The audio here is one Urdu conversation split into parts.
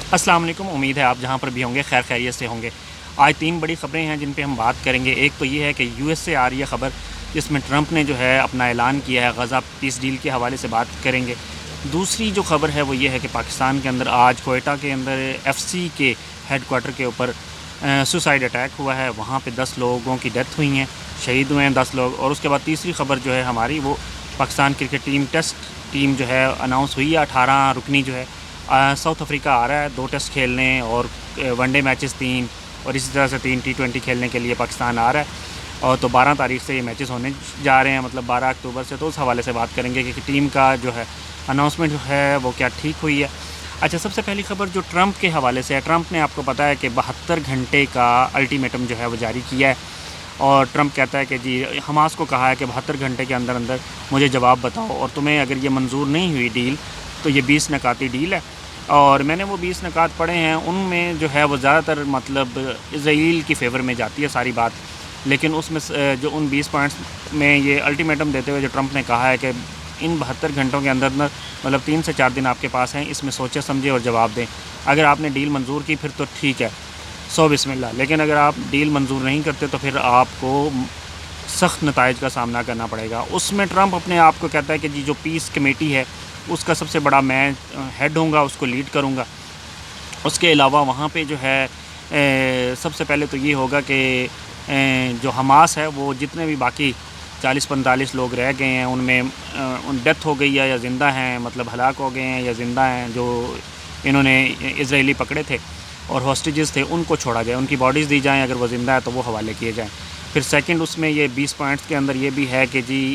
السلام علیکم، امید ہے آپ جہاں پر بھی ہوں گے خیر خیریت سے ہوں گے۔ آج 3 بڑی خبریں ہیں جن پہ ہم بات کریں گے۔ ایک تو یہ ہے کہ یو ایس سے آ رہی ہے خبر، جس میں ٹرمپ نے جو ہے اپنا اعلان کیا ہے، غزہ پیس ڈیل کے حوالے سے بات کریں گے۔ دوسری جو خبر ہے وہ یہ ہے کہ پاکستان کے اندر آج کوئٹہ کے اندر ایف سی کے ہیڈ کوارٹر کے اوپر سوسائڈ اٹیک ہوا ہے، وہاں پہ 10 لوگوں کی ڈیتھ ہوئی ہیں، شہید ہوئے ہیں 10 لوگ۔ اور اس کے بعد تیسری خبر جو ہے ہماری، وہ Pakistan cricket team test team جو ہے اناؤنس ہوئی ہے، 18 رکنی جو ہے ساؤتھ افریقہ آ رہا ہے 2 ٹیسٹ کھیلنے اور ون ڈے میچز 3، اور اسی طرح سے 3 T20 کھیلنے کے لیے پاکستان آ رہا ہے۔ اور تو 12 تاریخ سے یہ میچز ہونے جا رہے ہیں، مطلب 12 اکتوبر سے۔ تو اس حوالے سے بات کریں گے کہ ٹیم کا جو ہے اناؤنسمنٹ جو ہے وہ کیا ٹھیک ہوئی ہے۔ اچھا، سب سے پہلی خبر جو ٹرمپ کے حوالے سے ہے، ٹرمپ نے آپ کو پتہ ہے کہ 72 گھنٹے کا الٹیمیٹم جو ہے وہ جاری کیا ہے، اور ٹرمپ کہتا ہے کہ جی حماس کو کہا ہے کہ 72 گھنٹے کے اندر اندر مجھے جواب بتاؤ، اور تمہیں اگر یہ منظور نہیں ہوئی ڈیل تو یہ 20 نکاتی ڈیل ہے۔ اور میں نے وہ 20 نکات پڑھے ہیں، ان میں جو ہے وہ زیادہ تر مطلب اسرائیل کی فیور میں جاتی ہے ساری بات، لیکن اس میں جو ان 20 پوائنٹس میں یہ الٹیمیٹم دیتے ہوئے جو ٹرمپ نے کہا ہے کہ ان 72 گھنٹوں کے اندر مطلب 3 سے 4 دن آپ کے پاس ہیں، اس میں سوچے سمجھے اور جواب دیں۔ اگر آپ نے ڈیل منظور کی پھر تو ٹھیک ہے، بسم اللہ، لیکن اگر آپ ڈیل منظور نہیں کرتے تو پھر آپ کو سخت نتائج کا سامنا کرنا پڑے گا۔ اس میں ٹرمپ اپنے آپ کو کہتا ہے کہ جی جو پیس کمیٹی ہے اس کا سب سے بڑا میں ہیڈ ہوں گا، اس کو لیڈ کروں گا۔ اس کے علاوہ وہاں پہ جو ہے سب سے پہلے تو یہ ہوگا کہ جو حماس ہے وہ جتنے بھی باقی 40-45 لوگ رہ گئے ہیں ان میں ان ڈیتھ ہو گئی ہے یا زندہ ہیں، مطلب ہلاک ہو گئے ہیں یا زندہ ہیں، جو انہوں نے اسرائیلی پکڑے تھے اور ہاسٹیجز تھے، ان کو چھوڑا جائے، ان کی باڈیز دی جائیں، اگر وہ زندہ ہے تو وہ حوالے کیے جائیں۔ پھر سیکنڈ اس میں یہ 20 پوائنٹس کے اندر یہ بھی ہے کہ جی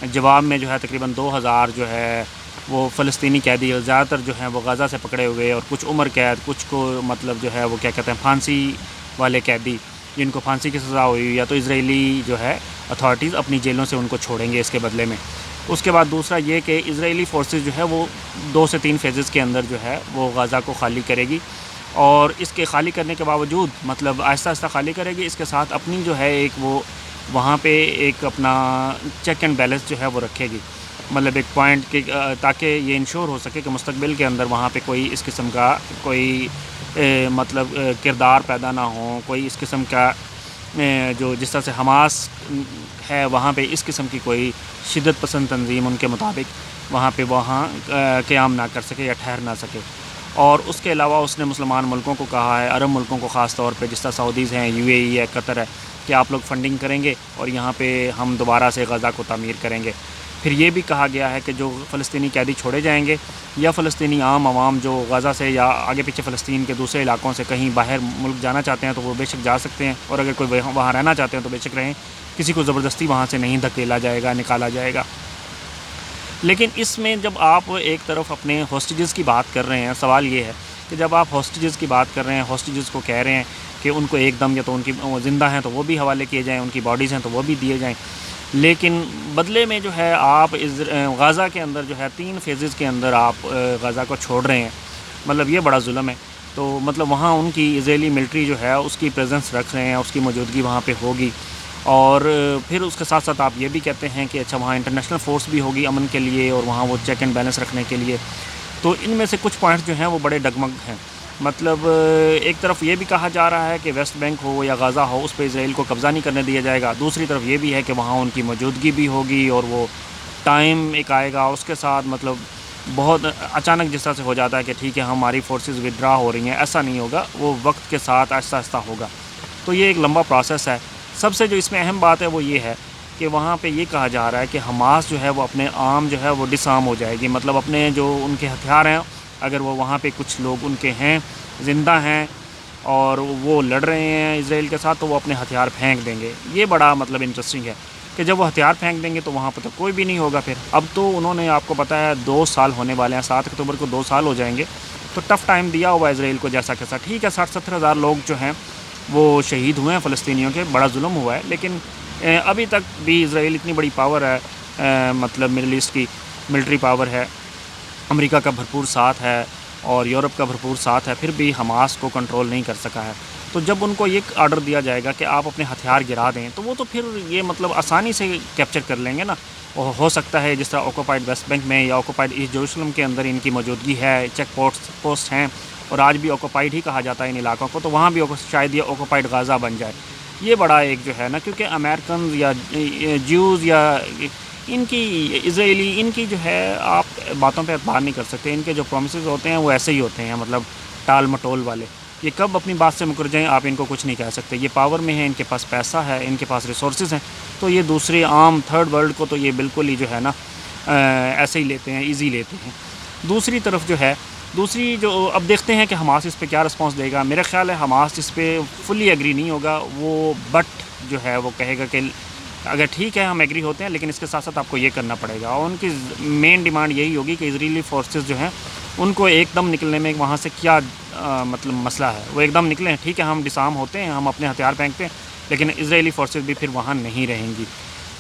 جواب میں جو ہے تقریباً 2000 جو ہے وہ فلسطینی قیدی، زیادہ تر جو ہیں وہ غزہ سے پکڑے ہوئے، اور کچھ عمر قید، کچھ کو مطلب جو ہے وہ کیا کہتے ہیں پھانسی والے قیدی جن کو پھانسی کی سزا ہوئی، یا تو اسرائیلی جو ہے اتھارٹیز اپنی جیلوں سے ان کو چھوڑیں گے اس کے بدلے میں۔ اس کے بعد دوسرا یہ کہ اسرائیلی فورسز جو ہے وہ 2 سے 3 فیزز کے اندر جو ہے وہ غزہ کو خالی کرے گی، اور اس کے خالی کرنے کے باوجود مطلب آہستہ آہستہ خالی کرے گی، اس کے ساتھ اپنی جو ہے ایک وہ وہاں پہ ایک اپنا چیک اینڈ بیلنس جو ہے وہ رکھے گی، مطلب ایک پوائنٹ کہ تاکہ یہ انشور ہو سکے کہ مستقبل کے اندر وہاں پہ کوئی اس قسم کا کوئی مطلب کردار پیدا نہ ہو، کوئی اس قسم کا جو جس طرح سے حماس ہے وہاں پہ اس قسم کی کوئی شدت پسند تنظیم ان کے مطابق وہاں پہ قیام نہ کر سکے یا ٹھہر نہ سکے۔ اور اس کے علاوہ اس نے مسلمان ملکوں کو کہا ہے، عرب ملکوں کو خاص طور پہ جس طرح سعودیز ہیں، یو اے ای ہے، قطر ہے، کہ آپ لوگ فنڈنگ کریں گے اور یہاں پہ ہم دوبارہ سے غزہ کو تعمیر کریں گے۔ پھر یہ بھی کہا گیا ہے کہ جو فلسطینی قیدی چھوڑے جائیں گے یا فلسطینی عوام جو غزہ سے یا آگے پیچھے فلسطین کے دوسرے علاقوں سے کہیں باہر ملک جانا چاہتے ہیں تو وہ بے شک جا سکتے ہیں، اور اگر کوئی وہاں رہنا چاہتے ہیں تو بے شک رہیں، کسی کو زبردستی وہاں سے نہیں دھکیلا جائے گا، نکالا جائے گا۔ لیکن اس میں جب آپ ایک طرف اپنے ہاسٹیجز کی بات کر رہے ہیں، سوال یہ ہے کہ جب آپ ہاسٹیجز کی بات کر رہے ہیں، ہاسٹیجز کو کہہ رہے ہیں کہ ان کو ایک دم یا تو ان کی زندہ ہیں تو وہ بھی حوالے کیے جائیں، ان کی باڈیز ہیں تو وہ بھی دیے جائیں، لیکن بدلے میں جو ہے آپ غزہ کے اندر جو ہے 3 فیزز کے اندر آپ غزہ کو چھوڑ رہے ہیں، مطلب یہ بڑا ظلم ہے۔ تو مطلب وہاں ان کی اسرائیلی ملٹری جو ہے اس کی پریزنس رکھ رہے ہیں، اس کی موجودگی وہاں پہ ہوگی، اور پھر اس کے ساتھ ساتھ آپ یہ بھی کہتے ہیں کہ اچھا وہاں انٹرنیشنل فورس بھی ہوگی امن کے لیے اور وہاں وہ چیک اینڈ بیلنس رکھنے کے لیے۔ تو ان میں سے کچھ پوائنٹس جو ہیں وہ بڑے ڈگمگ ہیں، مطلب ایک طرف یہ بھی کہا جا رہا ہے کہ ویسٹ بینک ہو یا غزہ ہو اس پہ اسرائیل کو قبضہ نہیں کرنے دیا جائے گا، دوسری طرف یہ بھی ہے کہ وہاں ان کی موجودگی بھی ہوگی، اور وہ ٹائم ایک آئے گا اس کے ساتھ، مطلب بہت اچانک جس طرح سے ہو جاتا ہے کہ ٹھیک ہے ہماری فورسز ودرا ہو رہی ہیں، ایسا نہیں ہوگا، وہ وقت کے ساتھ آہستہ آہستہ ہوگا۔ تو یہ ایک لمبا پروسیس ہے۔ سب سے جو اس میں اہم بات ہے وہ یہ ہے کہ وہاں پہ یہ کہا جا رہا ہے کہ حماس جو ہے وہ اپنے عام جو ہے وہ ڈسارم ہو جائے گی، مطلب اپنے جو ان کے ہتھیار ہیں، اگر وہ وہاں پہ کچھ لوگ ان کے ہیں زندہ ہیں اور وہ لڑ رہے ہیں اسرائیل کے ساتھ، تو وہ اپنے ہتھیار پھینک دیں گے۔ یہ بڑا مطلب انٹرسٹنگ ہے کہ جب وہ ہتھیار پھینک دیں گے تو وہاں پہ تو کوئی بھی نہیں ہوگا پھر۔ اب تو انہوں نے آپ کو پتہ ہے 2 سال ہونے والے ہیں، 7 اکتوبر کو 2 سال ہو جائیں گے، تو ٹف ٹائم دیا ہوا اسرائیل کو جیسا کیسا۔ ٹھیک ہے 60-70 ہزار لوگ جو ہیں وہ شہید ہوئے ہیں فلسطینیوں کے، بڑا ظلم ہوا ہے، لیکن ابھی تک بھی اسرائیل اتنی بڑی پاور ہے، مطلب مڈل ایسٹ کی ملٹری پاور ہے، امریکہ کا بھرپور ساتھ ہے اور یورپ کا بھرپور ساتھ ہے، پھر بھی حماس کو کنٹرول نہیں کر سکا ہے۔ تو جب ان کو یہ آرڈر دیا جائے گا کہ آپ اپنے ہتھیار گرا دیں تو وہ تو پھر یہ مطلب آسانی سے کیپچر کر لیں گے نا۔ ہو سکتا ہے جس طرح آکوپائڈ ویسٹ بینک میں یا آکوپائڈ ایسٹ جیروسلم کے اندر ان کی موجودگی ہے، چیک پوسٹ ہیں، اور آج بھی آکوپائڈ ہی کہا جاتا ہے ان علاقوں کو، تو وہاں بھی شاید یہ آکوپائڈ غزہ بن جائے۔ یہ بڑا ایک جو ہے نا، کیونکہ امریکنز یا جیوز یا ان کی اسرائیلی، ان کی جو ہے آپ باتوں پہ اعتبار نہیں کر سکتے، ان کے جو پرومسز ہوتے ہیں وہ ایسے ہی ہوتے ہیں، مطلب ٹال مٹول والے۔ یہ کب اپنی بات سے مکر جائیں آپ ان کو کچھ نہیں کہہ سکتے، یہ پاور میں ہیں، ان کے پاس پیسہ ہے، ان کے پاس ریسورسز ہیں، تو یہ دوسرے عام تھرڈ ورلڈ کو تو یہ بالکل ہی جو ہے نا ایسے ہی لیتے ہیں، ایزی لیتے ہیں۔ دوسری طرف جو ہے، اب دیکھتے ہیں کہ حماس اس پہ کیا رسپانس دے گا۔ میرا خیال ہے حماس اس پہ فلی ایگری نہیں ہوگا، وہ بٹ جو ہے وہ کہے گا کہ اگر ٹھیک ہے ہم ایگری ہوتے ہیں، لیکن اس کے ساتھ ساتھ آپ کو یہ کرنا پڑے گا، اور ان کی مین ڈیمانڈ یہی ہوگی کہ اسرائیلی فورسز جو ہیں ان کو ایک دم نکلنے میں وہاں سے کیا مطلب مسئلہ ہے، وہ ایک دم نکلیں، ٹھیک ہے ہم ڈسارم ہوتے ہیں، ہم اپنے ہتھیار پھینکتے ہیں، لیکن اسرائیلی فورسز بھی پھر وہاں نہیں رہیں گی۔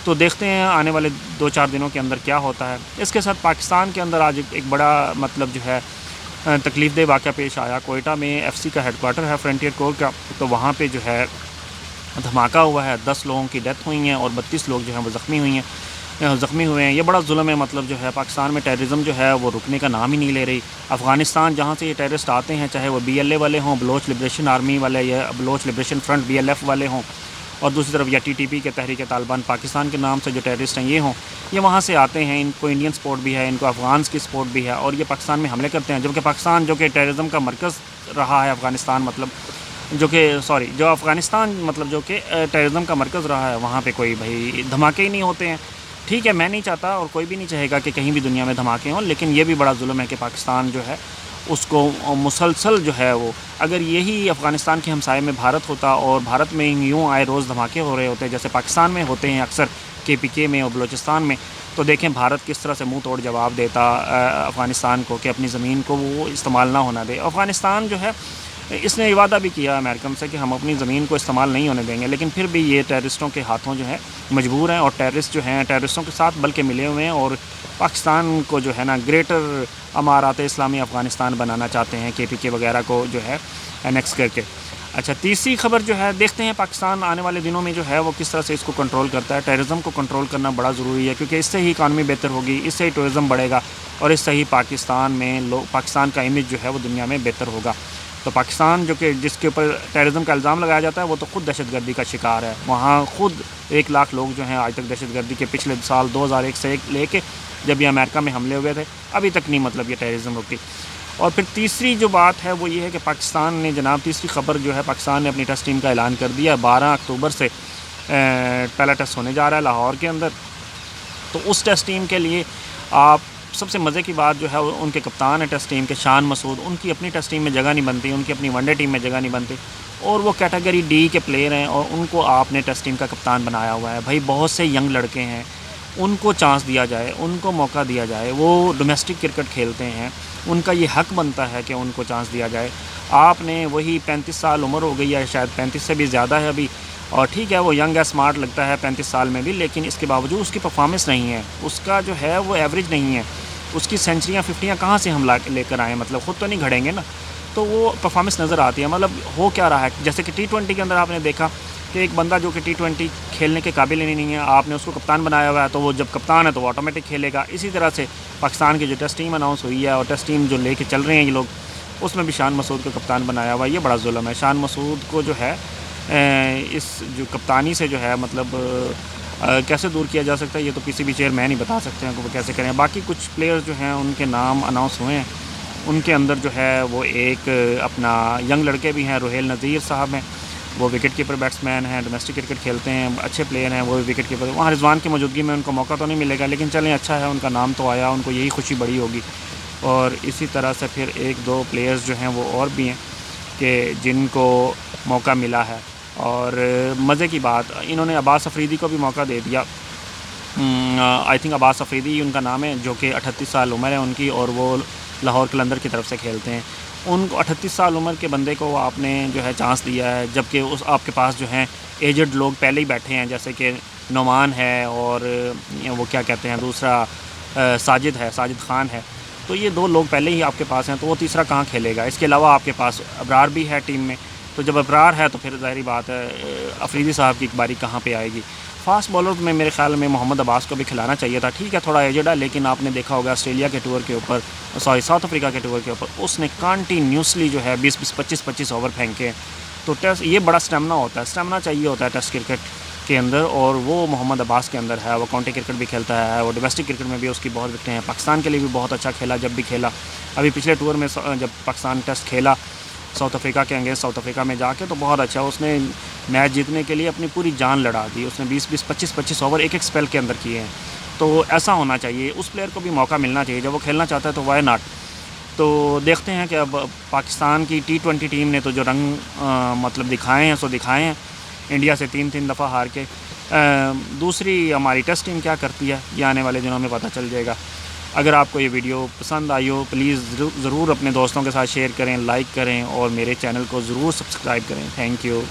تو دیکھتے ہیں آنے والے 2-4 دنوں کے اندر کیا ہوتا ہے۔ اس کے ساتھ پاکستان کے اندر آج ایک بڑا مطلب جو ہے تکلیف دہ واقعہ پیش آیا۔ کوئٹہ میں ایف سی کا ہیڈ کوارٹر ہے فرنٹیئر کور کا، تو وہاں پہ جو ہے دھماکہ ہوا ہے، 10 لوگوں کی ڈیتھ ہوئی ہیں اور 32 لوگ جو ہیں وہ زخمی ہوئے ہیں۔ یہ بڑا ظلم ہے، مطلب جو ہے پاکستان میں ٹیررزم جو ہے وہ رکنے کا نام ہی نہیں لے رہی۔ افغانستان جہاں سے یہ ٹیررسٹ آتے ہیں، چاہے وہ بی ایل اے والے ہوں، بلوچ لبریشن آرمی والے یا Baloch liberation front B L F والے ہوں، اور دوسری طرف یا ٹی ٹی پی کے تحریک طالبان پاکستان کے نام سے جو ٹیررسٹ ہیں یہ ہوں، یہ وہاں سے آتے ہیں، ان کو انڈین سپورٹ بھی ہے، ان کو افغانس کی سپورٹ بھی ہے، اور یہ پاکستان میں حملے کرتے ہیں، جبکہ پاکستان جو کہ ٹیررزم کا مرکز رہا ہے، افغانستان مطلب جو افغانستان مطلب جو کہ ٹیررزم کا مرکز رہا ہے، وہاں پہ کوئی بھائی دھماکے ہی نہیں ہوتے ہیں۔ ٹھیک ہے، میں نہیں چاہتا اور کوئی بھی نہیں چاہے گا کہ کہیں بھی دنیا میں دھماکے ہوں، لیکن یہ بھی بڑا ظلم ہے کہ پاکستان جو ہے اس کو مسلسل جو ہے وہ، اگر یہی افغانستان کے ہمسائے میں بھارت ہوتا اور بھارت میں یوں آئے روز دھماکے ہو رہے ہوتے جیسے پاکستان میں ہوتے ہیں اکثر کے پی کے میں اور بلوچستان میں، تو دیکھیں بھارت کس طرح سے منہ توڑ جواب دیتا افغانستان کو کہ اپنی زمین کو وہ استعمال نہ ہونا دے۔ افغانستان جو ہے اس نے وعدہ بھی کیا امریکن سے کہ ہم اپنی زمین کو استعمال نہیں ہونے دیں گے، لیکن پھر بھی یہ ٹیررسٹوں کے ہاتھوں جو ہے مجبور ہیں، اور ٹیررسٹ جو ہیں ٹیررسٹوں کے ساتھ بلکہ ملے ہوئے ہیں، اور پاکستان کو جو ہے نا گریٹر امارات اسلامی افغانستان بنانا چاہتے ہیں، کے پی کے وغیرہ کو جو ہے انیکس کر کے۔ اچھا، تیسری خبر جو ہے، دیکھتے ہیں پاکستان آنے والے دنوں میں جو ہے وہ کس طرح سے اس کو کنٹرول کرتا ہے۔ ٹیررزم کو کنٹرول کرنا بڑا ضروری ہے، کیونکہ اس سے ہی اکانومی بہتر ہوگی، اس سے ہی ٹورزم بڑھے گا، اور اس سے ہی پاکستان کا امیج جو ہے وہ دنیا میں بہتر ہوگا۔ تو پاکستان جو کہ جس کے اوپر ٹیررزم کا الزام لگایا جاتا ہے، وہ تو خود دہشت گردی کا شکار ہے، وہاں خود 1 لاکھ لوگ جو ہیں آج تک دہشت گردی کے پچھلے سال 2001 سے لے کے جب یہ امریکہ میں حملے ہوئے تھے ابھی تک نہیں مطلب یہ ٹیررزم رکی۔ اور پھر تیسری جو بات ہے وہ یہ ہے کہ پاکستان نے جناب تیسری خبر جو ہے، پاکستان نے اپنی ٹیسٹ ٹیم کا اعلان کر دیا۔ 12 اکتوبر سے پہلا ٹیسٹ ہونے جا رہا ہے لاہور کے اندر، تو اس ٹیسٹ ٹیم کے لیے آپ سب سے مزے کی بات جو ہے ان کے کپتان ہیں ٹیسٹ ٹیم کے، شان مسعود، ان کی اپنی ٹیسٹ ٹیم میں جگہ نہیں بنتی، ان کی اپنی ون ڈے ٹیم میں جگہ نہیں بنتی، اور وہ کیٹیگری ڈی کے پلیئر ہیں، اور ان کو آپ نے ٹیسٹ ٹیم کا کپتان بنایا ہوا ہے۔ بھائی بہت سے ینگ لڑکے ہیں، ان کو چانس دیا جائے، ان کو موقع دیا جائے، وہ ڈومیسٹک کرکٹ کھیلتے ہیں، ان کا یہ حق بنتا ہے کہ ان کو چانس دیا جائے۔ آپ نے وہی 35 سال عمر ہو گئی ہے، شاید 35 سے بھی زیادہ ہے ابھی، اور ٹھیک ہے وہ ینگ ہے، سمارٹ لگتا ہے 35 سال میں بھی، لیکن اس کے باوجود اس کی پرفارمنس نہیں ہے، اس کا جو ہے وہ ایوریج نہیں ہے، اس کی سینچریاں 50 کہاں سے ہم لے کر آئیں، مطلب خود تو نہیں گھڑیں گے نا، تو وہ پرفارمنس نظر آتی ہے۔ مطلب ہو کیا رہا ہے، جیسے کہ T20 کے اندر آپ نے دیکھا کہ ایک بندہ جو کہ T20 کھیلنے کے قابل ہی نہیں ہے، آپ نے اس کو کپتان بنایا ہوا ہے، تو وہ جب کپتان ہے تو وہ آٹومیٹک کھیلے گا۔ اسی طرح سے پاکستان کی جو ٹیسٹ ٹیم اناؤنس ہوئی ہے اور ٹیسٹ ٹیم جو لے کے چل رہے ہیں یہ لوگ، اس میں بھی شان مسعود کو کپتان بنایا ہوا ہے۔ یہ بڑا ظلم ہے، شان مسعود کو جو ہے اس جو کپتانی سے جو ہے مطلب کیسے دور کیا جا سکتا ہے، یہ تو کسی بھی چیئرمین نہیں بتا سکتے ہیں کہ وہ کیسے کریں۔ باقی کچھ پلیئرز جو ہیں ان کے نام اناؤنس ہوئے ہیں، ان کے اندر جو ہے وہ ایک اپنا ینگ لڑکے بھی ہیں، روہیل نذیر صاحب ہیں، وہ وکٹ کیپر بیٹسمین ہیں، ڈومیسٹک کرکٹ کھیلتے ہیں، اچھے پلیئر ہیں، وہ وکٹ کیپر۔ وہاں رضوان کی موجودگی میں ان کو موقع تو نہیں ملے گا، لیکن چلیں اچھا ہے، ان کا نام تو آیا، ان کو یہی خوشی بڑی ہوگی۔ اور اسی طرح سے پھر 1-2 پلیئرز جو ہیں وہ اور بھی ہیں کہ جن کو موقع ملا ہے۔ اور مزے کی بات، انہوں نے عباس افریدی کو بھی موقع دے دیا، آئی تھنک عباس افریدی ان کا نام ہے، جو کہ 38 سال عمر ہے ان کی، اور وہ لاہور قلندر کی طرف سے کھیلتے ہیں۔ ان کو 38 سال عمر کے بندے کو آپ نے جو ہے چانس دیا ہے، جبکہ آپ کے پاس جو ہیں ایجڈ لوگ پہلے ہی بیٹھے ہیں، جیسے کہ نعمان ہے اور وہ کیا کہتے ہیں دوسرا ساجد خان ہے، تو یہ 2 لوگ پہلے ہی آپ کے پاس ہیں، تو وہ تیسرا کہاں کھیلے گا؟ اس کے علاوہ آپ کے پاس ابرار بھی ہے ٹیم میں، تو جب ابرار ہے تو پھر ظاہری بات ہے افریدی صاحب کی ایک باری کہاں پہ آئے گی؟ فاسٹ بالر میں میرے خیال میں محمد عباس کو بھی کھلانا چاہیے تھا. ٹھیک ہے تھوڑا ایجڈ ہے, لیکن آپ نے دیکھا ہوگا آسٹریلیا کے ٹور کے اوپر, ساؤتھ افریقہ کے ٹور کے اوپر اس نے کنٹینیوسلی جو ہے 20-25 اوور پھینکے. تو ٹیسٹ یہ بڑا اسٹیمنا ہوتا ہے, اسٹیمنا چاہیے ہوتا ہے ٹیسٹ کرکٹ کے اندر, اور وہ محمد عباس کے اندر ہے. وہ کاؤنٹی کرکٹ بھی کھیلتا ہے, وہ ڈومیسٹک کرکٹ میں بھی اس کی بہت وکٹیں ہیں, پاکستان کے لیے بھی بہت اچھا کھیلا جب بھی کھیلا. ابھی پچھلے ٹور میں جب پاکستان ٹیسٹ کھیلا ساؤتھ افریقہ کے اگینسٹ ساؤتھ افریقہ میں جا کے, تو بہت اچھا اس نے میچ جیتنے کے لیے اپنی پوری جان لڑا دی. اس نے 20-25 اوور ایک اسپیل کے اندر کیے ہیں. تو ایسا ہونا چاہیے, اس پلیئر کو بھی موقع ملنا چاہیے, جب وہ کھیلنا چاہتا ہے تو وائی ناٹ. تو دیکھتے ہیں کہ اب پاکستان کی T20 ٹیم نے تو جو رنگ مطلب دکھائے ہیں سو دکھائے ہیں, انڈیا سے 3 دفعہ ہار کے. دوسری ہماری ٹیسٹ ٹیم کیا کرتی ہے یہ آنے والے دنوں میں پتہ چل جائے گا. اگر آپ کو یہ ویڈیو پسند آئی ہو پلیز ضرور اپنے دوستوں کے ساتھ شیئر کریں, لائک کریں, اور میرے چینل کو ضرور سبسکرائب کریں. Thank you.